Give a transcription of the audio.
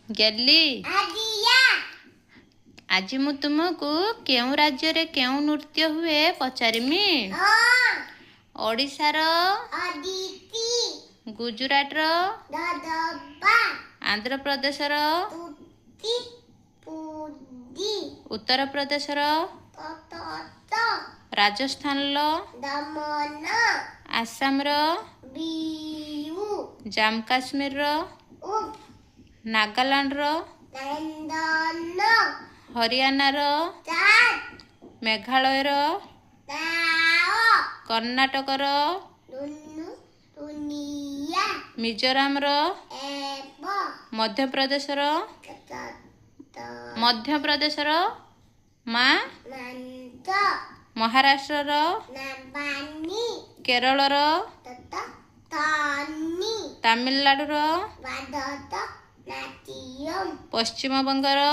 गेली आज मु तुमको केउ राज्य रे केउ नृत्य हुए पचारिमी ओडिशार गुजरात रो आंध्र प्रदेश रो उत्तर प्रदेश रो राजस्थान लो आसाम रो जम्मू काश्मीर रो नागालैंड रो हरियाणा रो मेघालय रो कर्नाटक रो मिजोरम रो मध्य प्रदेश रो माँ महाराष्ट्र रो केरल रो तमिलनाडु रो पश्चिम बंग रो